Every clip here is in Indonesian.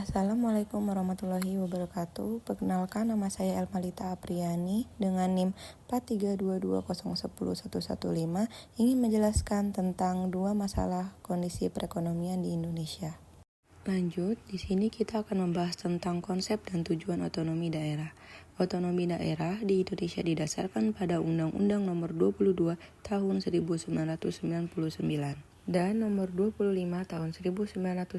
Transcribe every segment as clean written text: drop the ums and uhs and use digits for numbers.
Assalamualaikum warahmatullahi wabarakatuh. Perkenalkan, nama saya Elmalita Apriani dengan NIM 43220101115 ingin menjelaskan tentang dua masalah kondisi perekonomian di Indonesia. Lanjut, di sini kita akan membahas tentang konsep dan tujuan otonomi daerah. Otonomi daerah di Indonesia didasarkan pada Undang-Undang Nomor 22 Tahun 1999 dan Nomor 25 Tahun 1999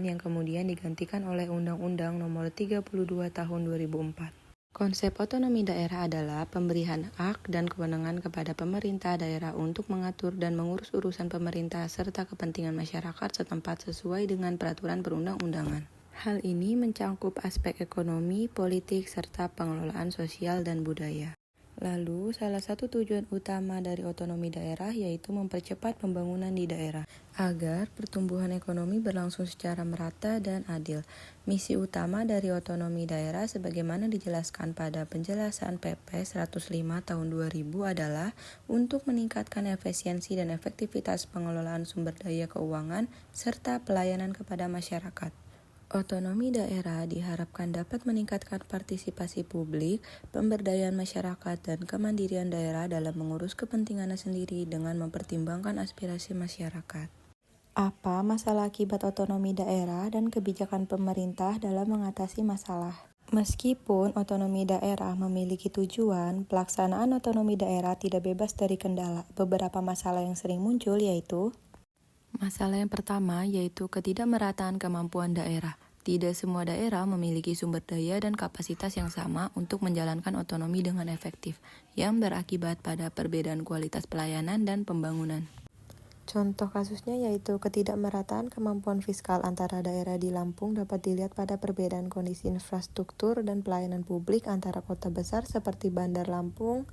yang kemudian digantikan oleh Undang-Undang Nomor 32 Tahun 2004. Konsep otonomi daerah adalah pemberian hak dan kewenangan kepada pemerintah daerah untuk mengatur dan mengurus urusan pemerintah serta kepentingan masyarakat setempat sesuai dengan peraturan perundang-undangan. Hal ini mencakup aspek ekonomi, politik, serta pengelolaan sosial dan budaya. Lalu, salah satu tujuan utama dari otonomi daerah yaitu mempercepat pembangunan di daerah agar pertumbuhan ekonomi berlangsung secara merata dan adil. Misi utama dari otonomi daerah sebagaimana dijelaskan pada penjelasan PP 105 tahun 2000 adalah untuk meningkatkan efisiensi dan efektivitas pengelolaan sumber daya keuangan serta pelayanan kepada masyarakat. Otonomi daerah diharapkan dapat meningkatkan partisipasi publik, pemberdayaan masyarakat, dan kemandirian daerah dalam mengurus kepentingannya sendiri dengan mempertimbangkan aspirasi masyarakat. Apa masalah akibat otonomi daerah dan kebijakan pemerintah dalam mengatasi masalah? Meskipun otonomi daerah memiliki tujuan, pelaksanaan otonomi daerah tidak bebas dari kendala. Beberapa masalah yang sering muncul yaitu masalah yang pertama yaitu ketidakmerataan kemampuan daerah. Tidak semua daerah memiliki sumber daya dan kapasitas yang sama untuk menjalankan otonomi dengan efektif, yang berakibat pada perbedaan kualitas pelayanan dan pembangunan. Contoh kasusnya yaitu ketidakmerataan kemampuan fiskal antara daerah di Lampung dapat dilihat pada perbedaan kondisi infrastruktur dan pelayanan publik antara kota besar seperti Bandar Lampung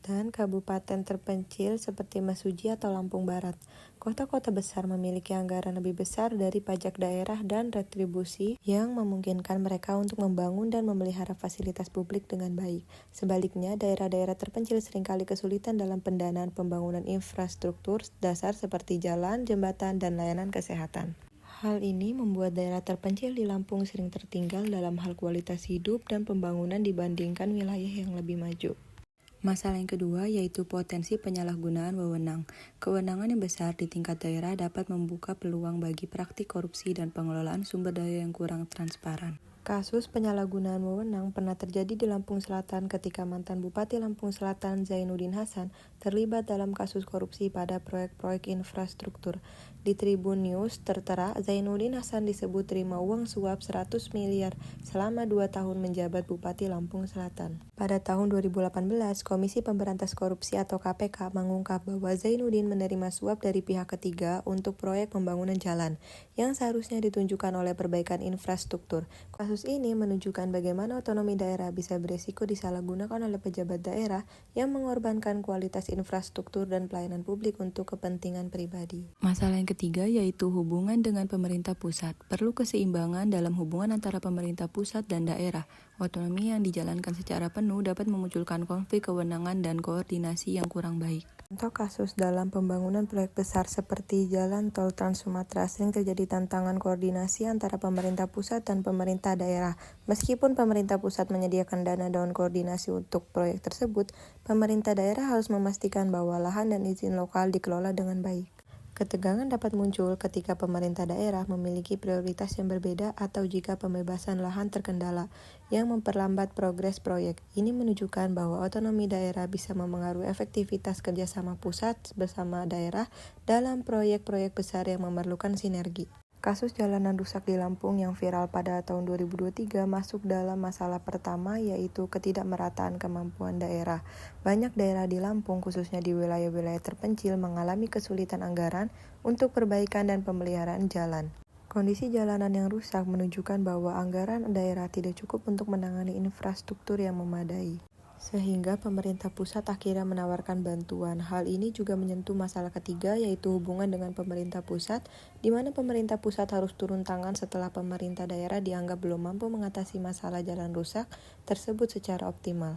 dan kabupaten terpencil seperti Mesuji atau Lampung Barat. Kota-kota besar memiliki anggaran lebih besar dari pajak daerah dan retribusi yang memungkinkan mereka untuk membangun dan memelihara fasilitas publik dengan baik. Sebaliknya, daerah-daerah terpencil seringkali kesulitan dalam pendanaan pembangunan infrastruktur dasar seperti jalan, jembatan, dan layanan kesehatan. Hal ini membuat daerah terpencil di Lampung sering tertinggal dalam hal kualitas hidup dan pembangunan dibandingkan wilayah yang lebih maju. Masalah yang kedua yaitu potensi penyalahgunaan wewenang. Kewenangan yang besar di tingkat daerah dapat membuka peluang bagi praktik korupsi dan pengelolaan sumber daya yang kurang transparan. Kasus penyalahgunaan wewenang pernah terjadi di Lampung Selatan ketika mantan Bupati Lampung Selatan Zainuddin Hasan terlibat dalam kasus korupsi pada proyek-proyek infrastruktur. Di Tribun News tertera Zainuddin Hasan disebut terima uang suap 100 miliar selama 2 tahun menjabat Bupati Lampung Selatan. Pada tahun 2018, Komisi Pemberantas Korupsi atau KPK mengungkap bahwa Zainuddin menerima suap dari pihak ketiga untuk proyek pembangunan jalan yang seharusnya ditunjukkan oleh perbaikan infrastruktur. Kasus ini menunjukkan bagaimana otonomi daerah bisa beresiko disalahgunakan oleh pejabat daerah yang mengorbankan kualitas infrastruktur dan pelayanan publik untuk kepentingan pribadi. Masalah yang ketiga yaitu hubungan dengan pemerintah pusat. Perlu keseimbangan dalam hubungan antara pemerintah pusat dan daerah. Otonomi yang dijalankan secara penuh dapat memunculkan konflik kewenangan dan koordinasi yang kurang baik. Contoh kasus dalam pembangunan proyek besar seperti Jalan Tol Trans Sumatera sering terjadi tantangan koordinasi antara pemerintah pusat dan pemerintah daerah. Meskipun pemerintah pusat menyediakan dana dan koordinasi untuk proyek tersebut, pemerintah daerah harus memastikan bahwa lahan dan izin lokal dikelola dengan baik. Ketegangan dapat muncul ketika pemerintah daerah memiliki prioritas yang berbeda atau jika pembebasan lahan terkendala yang memperlambat progres proyek. Ini menunjukkan bahwa otonomi daerah bisa memengaruhi efektivitas kerjasama pusat bersama daerah dalam proyek-proyek besar yang memerlukan sinergi. Kasus jalanan rusak di Lampung yang viral pada tahun 2023 masuk dalam masalah pertama yaitu ketidakmerataan kemampuan daerah. Banyak daerah di Lampung khususnya di wilayah-wilayah terpencil mengalami kesulitan anggaran untuk perbaikan dan pemeliharaan jalan. Kondisi jalanan yang rusak menunjukkan bahwa anggaran daerah tidak cukup untuk menangani infrastruktur yang memadai. Sehingga pemerintah pusat akhirnya menawarkan bantuan. Hal ini juga menyentuh masalah ketiga yaitu hubungan dengan pemerintah pusat, di mana pemerintah pusat harus turun tangan setelah pemerintah daerah dianggap belum mampu mengatasi masalah jalan rusak tersebut secara optimal.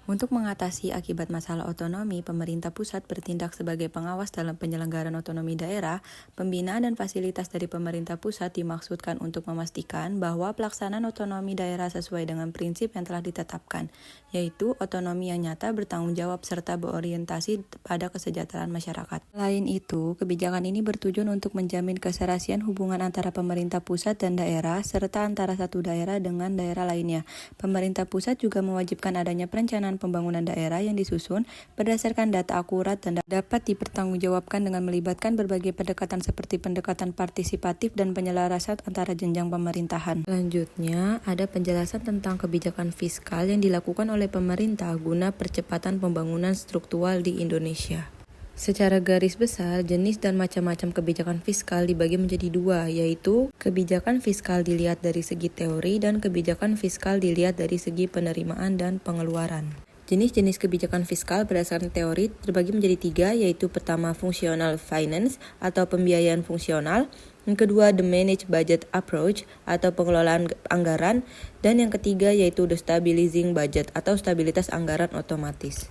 Untuk mengatasi akibat masalah otonomi, pemerintah pusat bertindak sebagai pengawas dalam penyelenggaraan otonomi daerah. Pembinaan dan fasilitas dari pemerintah pusat dimaksudkan untuk memastikan bahwa pelaksanaan otonomi daerah sesuai dengan prinsip yang telah ditetapkan, yaitu otonomi yang nyata, bertanggung jawab, serta berorientasi pada kesejahteraan masyarakat. Selain itu, kebijakan ini bertujuan untuk menjamin keserasian hubungan antara pemerintah pusat dan daerah, serta antara satu daerah dengan daerah lainnya. Pemerintah pusat juga mewajibkan adanya perencanaan pembangunan daerah yang disusun berdasarkan data akurat dan dapat dipertanggungjawabkan dengan melibatkan berbagai pendekatan seperti pendekatan partisipatif dan penyelarasan antara jenjang pemerintahan. Selanjutnya, ada penjelasan tentang kebijakan fiskal yang dilakukan oleh pemerintah guna percepatan pembangunan struktural di Indonesia. Secara garis besar, jenis dan macam-macam kebijakan fiskal dibagi menjadi dua, yaitu kebijakan fiskal dilihat dari segi teori dan kebijakan fiskal dilihat dari segi penerimaan dan pengeluaran. Jenis-jenis kebijakan fiskal berdasarkan teori terbagi menjadi tiga, yaitu pertama functional finance atau pembiayaan fungsional, yang kedua the managed budget approach atau pengelolaan anggaran, dan yang ketiga yaitu the stabilizing budget atau stabilitas anggaran otomatis.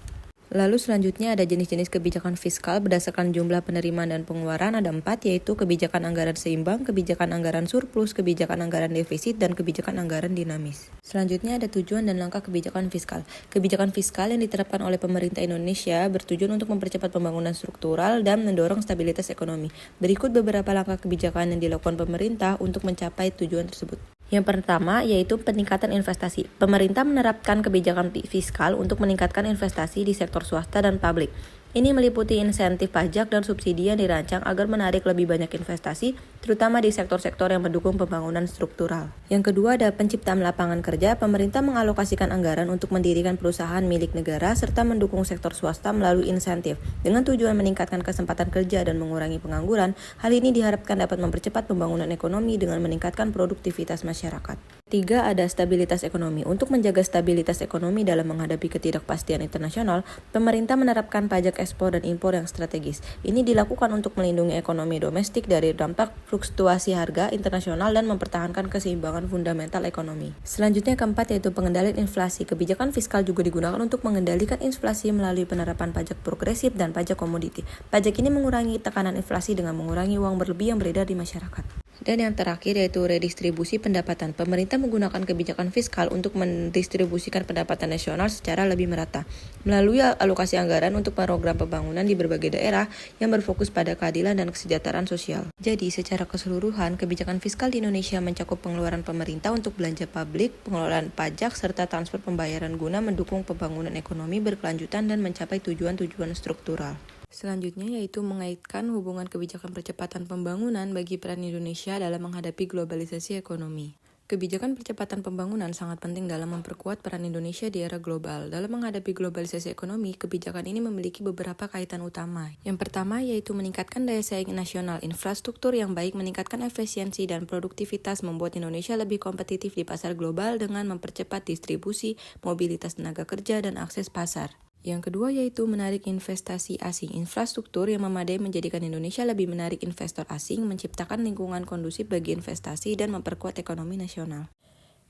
Lalu selanjutnya ada jenis-jenis kebijakan fiskal berdasarkan jumlah penerimaan dan pengeluaran, ada 4, yaitu kebijakan anggaran seimbang, kebijakan anggaran surplus, kebijakan anggaran defisit, dan kebijakan anggaran dinamis. Selanjutnya ada tujuan dan langkah kebijakan fiskal. Kebijakan fiskal yang diterapkan oleh pemerintah Indonesia bertujuan untuk mempercepat pembangunan struktural dan mendorong stabilitas ekonomi. Berikut beberapa langkah kebijakan yang dilakukan pemerintah untuk mencapai tujuan tersebut. Yang pertama yaitu peningkatan investasi. Pemerintah menerapkan kebijakan fiskal untuk meningkatkan investasi di sektor swasta dan publik. Ini meliputi insentif pajak dan subsidi yang dirancang agar menarik lebih banyak investasi, terutama di sektor-sektor yang mendukung pembangunan struktural. Yang kedua ada penciptaan lapangan kerja. Pemerintah mengalokasikan anggaran untuk mendirikan perusahaan milik negara serta mendukung sektor swasta melalui insentif. Dengan tujuan meningkatkan kesempatan kerja dan mengurangi pengangguran, hal ini diharapkan dapat mempercepat pembangunan ekonomi dengan meningkatkan produktivitas masyarakat. Tiga, ada stabilitas ekonomi. Untuk menjaga stabilitas ekonomi dalam menghadapi ketidakpastian internasional, pemerintah menerapkan pajak ekspor dan impor yang strategis. Ini dilakukan untuk melindungi ekonomi domestik dari dampak fluktuasi harga internasional dan mempertahankan keseimbangan fundamental ekonomi. Selanjutnya keempat yaitu pengendalian inflasi. Kebijakan fiskal juga digunakan untuk mengendalikan inflasi melalui penerapan pajak progresif dan pajak komoditi. Pajak ini mengurangi tekanan inflasi dengan mengurangi uang berlebih yang beredar di masyarakat. Dan yang terakhir yaitu redistribusi pendapatan. Pemerintah menggunakan kebijakan fiskal untuk mendistribusikan pendapatan nasional secara lebih merata melalui alokasi anggaran untuk program pembangunan di berbagai daerah yang berfokus pada keadilan dan kesejahteraan sosial. Jadi, secara keseluruhan, kebijakan fiskal di Indonesia mencakup pengeluaran pemerintah untuk belanja publik, pengelolaan pajak, serta transfer pembayaran guna mendukung pembangunan ekonomi berkelanjutan dan mencapai tujuan-tujuan struktural. Selanjutnya yaitu mengaitkan hubungan kebijakan percepatan pembangunan bagi peran Indonesia dalam menghadapi globalisasi ekonomi. Kebijakan percepatan pembangunan sangat penting dalam memperkuat peran Indonesia di era global. Dalam menghadapi globalisasi ekonomi, kebijakan ini memiliki beberapa kaitan utama. Yang pertama yaitu meningkatkan daya saing nasional. Infrastruktur yang baik meningkatkan efisiensi dan produktivitas membuat Indonesia lebih kompetitif di pasar global dengan mempercepat distribusi, mobilitas tenaga kerja, dan akses pasar. Yang kedua yaitu menarik investasi asing. Infrastruktur yang memadai menjadikan Indonesia lebih menarik investor asing, menciptakan lingkungan kondusif bagi investasi, dan memperkuat ekonomi nasional.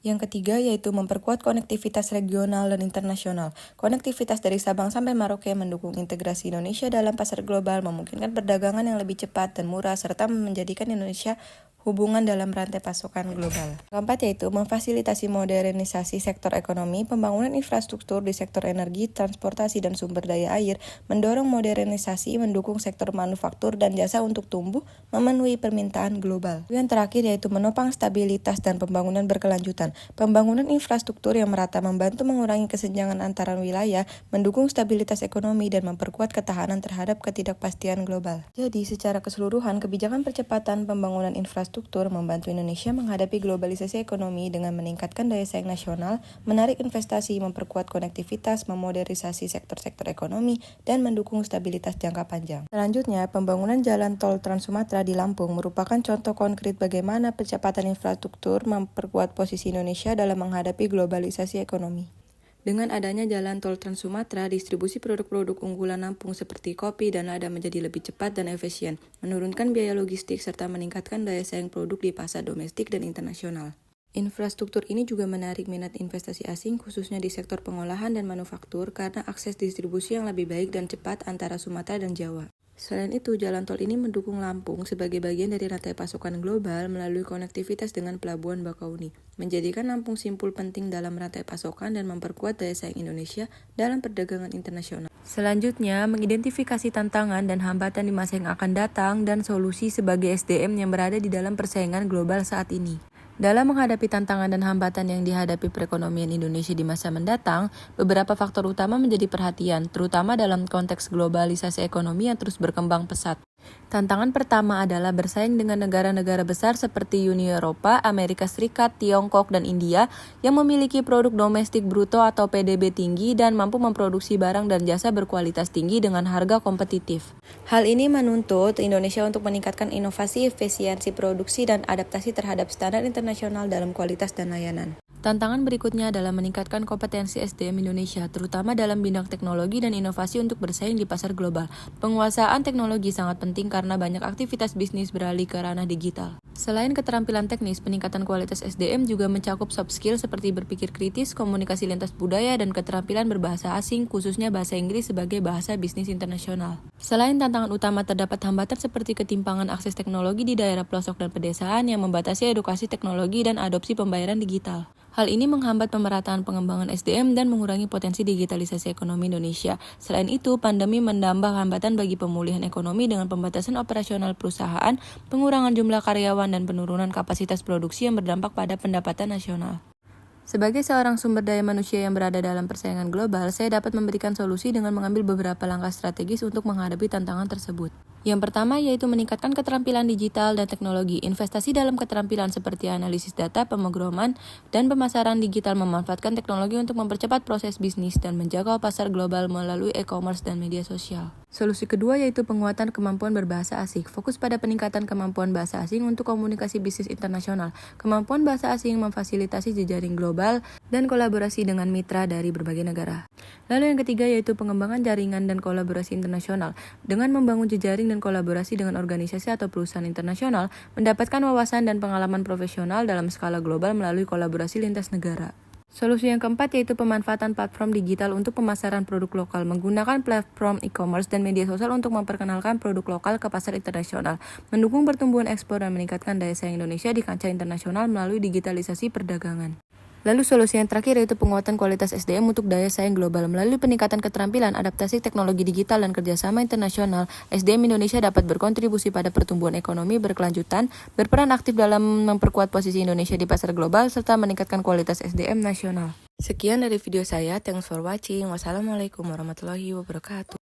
Yang ketiga yaitu memperkuat konektivitas regional dan internasional. Konektivitas dari Sabang sampai Merauke mendukung integrasi Indonesia dalam pasar global, memungkinkan perdagangan yang lebih cepat dan murah, serta menjadikan Indonesia hubungan dalam rantai pasokan global. Keempat yaitu memfasilitasi modernisasi sektor ekonomi, pembangunan infrastruktur di sektor energi, transportasi, dan sumber daya air, mendorong modernisasi, mendukung sektor manufaktur dan jasa untuk tumbuh, memenuhi permintaan global. Yang terakhir yaitu menopang stabilitas dan pembangunan berkelanjutan. Pembangunan infrastruktur yang merata membantu mengurangi kesenjangan antara wilayah, mendukung stabilitas ekonomi, dan memperkuat ketahanan terhadap ketidakpastian global. Jadi, secara keseluruhan, kebijakan percepatan pembangunan infrastruktur membantu Indonesia menghadapi globalisasi ekonomi dengan meningkatkan daya saing nasional, menarik investasi, memperkuat konektivitas, memodernisasi sektor-sektor ekonomi, dan mendukung stabilitas jangka panjang. Selanjutnya, pembangunan jalan tol Trans Sumatera di Lampung merupakan contoh konkret bagaimana percepatan infrastruktur memperkuat posisi Indonesia dalam menghadapi globalisasi ekonomi. Dengan adanya jalan tol Trans Sumatera, distribusi produk-produk unggulan Lampung seperti kopi dan lada menjadi lebih cepat dan efisien, menurunkan biaya logistik serta meningkatkan daya saing produk di pasar domestik dan internasional. Infrastruktur ini juga menarik minat investasi asing khususnya di sektor pengolahan dan manufaktur karena akses distribusi yang lebih baik dan cepat antara Sumatera dan Jawa. Selain itu, jalan tol ini mendukung Lampung sebagai bagian dari rantai pasokan global melalui konektivitas dengan Pelabuhan Bakauni, menjadikan Lampung simpul penting dalam rantai pasokan dan memperkuat daya saing Indonesia dalam perdagangan internasional. Selanjutnya, mengidentifikasi tantangan dan hambatan di masa yang akan datang dan solusi sebagai SDM yang berada di dalam persaingan global saat ini. Dalam menghadapi tantangan dan hambatan yang dihadapi perekonomian Indonesia di masa mendatang, beberapa faktor utama menjadi perhatian, terutama dalam konteks globalisasi ekonomi yang terus berkembang pesat. Tantangan pertama adalah bersaing dengan negara-negara besar seperti Uni Eropa, Amerika Serikat, Tiongkok, dan India yang memiliki produk domestik bruto atau PDB tinggi dan mampu memproduksi barang dan jasa berkualitas tinggi dengan harga kompetitif. Hal ini menuntut Indonesia untuk meningkatkan inovasi, efisiensi produksi, dan adaptasi terhadap standar internasional dalam kualitas dan layanan. Tantangan berikutnya adalah meningkatkan kompetensi SDM Indonesia, terutama dalam bidang teknologi dan inovasi untuk bersaing di pasar global. Penguasaan teknologi sangat penting karena banyak aktivitas bisnis beralih ke ranah digital. Selain keterampilan teknis, peningkatan kualitas SDM juga mencakup soft skill seperti berpikir kritis, komunikasi lintas budaya, dan keterampilan berbahasa asing, khususnya bahasa Inggris sebagai bahasa bisnis internasional. Selain tantangan utama, terdapat hambatan seperti ketimpangan akses teknologi di daerah pelosok dan pedesaan yang membatasi edukasi teknologi dan adopsi pembayaran digital. Hal ini menghambat pemerataan pengembangan SDM dan mengurangi potensi digitalisasi ekonomi Indonesia. Selain itu, pandemi menambah hambatan bagi pemulihan ekonomi dengan pembatasan operasional perusahaan, pengurangan jumlah karyawan, dan penurunan kapasitas produksi yang berdampak pada pendapatan nasional. Sebagai seorang sumber daya manusia yang berada dalam persaingan global, saya dapat memberikan solusi dengan mengambil beberapa langkah strategis untuk menghadapi tantangan tersebut. Yang pertama yaitu meningkatkan keterampilan digital dan teknologi. Investasi dalam keterampilan seperti analisis data, pemrograman, dan pemasaran digital memanfaatkan teknologi untuk mempercepat proses bisnis dan menjaga pasar global melalui e-commerce dan media sosial. Solusi kedua yaitu penguatan kemampuan berbahasa asing. Fokus pada peningkatan kemampuan bahasa asing untuk komunikasi bisnis internasional. Kemampuan bahasa asing memfasilitasi jejaring global dan kolaborasi dengan mitra dari berbagai negara. Lalu yang ketiga yaitu pengembangan jaringan dan kolaborasi internasional. Dengan membangun jejaring dan kolaborasi dengan organisasi atau perusahaan internasional, mendapatkan wawasan dan pengalaman profesional dalam skala global melalui kolaborasi lintas negara. Solusi yang keempat yaitu pemanfaatan platform digital untuk pemasaran produk lokal, menggunakan platform e-commerce dan media sosial untuk memperkenalkan produk lokal ke pasar internasional, mendukung pertumbuhan ekspor dan meningkatkan daya saing Indonesia di kancah internasional melalui digitalisasi perdagangan. Lalu solusi yang terakhir yaitu penguatan kualitas SDM untuk daya saing global. Melalui peningkatan keterampilan, adaptasi teknologi digital, dan kerjasama internasional, SDM Indonesia dapat berkontribusi pada pertumbuhan ekonomi berkelanjutan, berperan aktif dalam memperkuat posisi Indonesia di pasar global, serta meningkatkan kualitas SDM nasional. Sekian dari video saya, thanks for watching. Wassalamualaikum warahmatullahi wabarakatuh.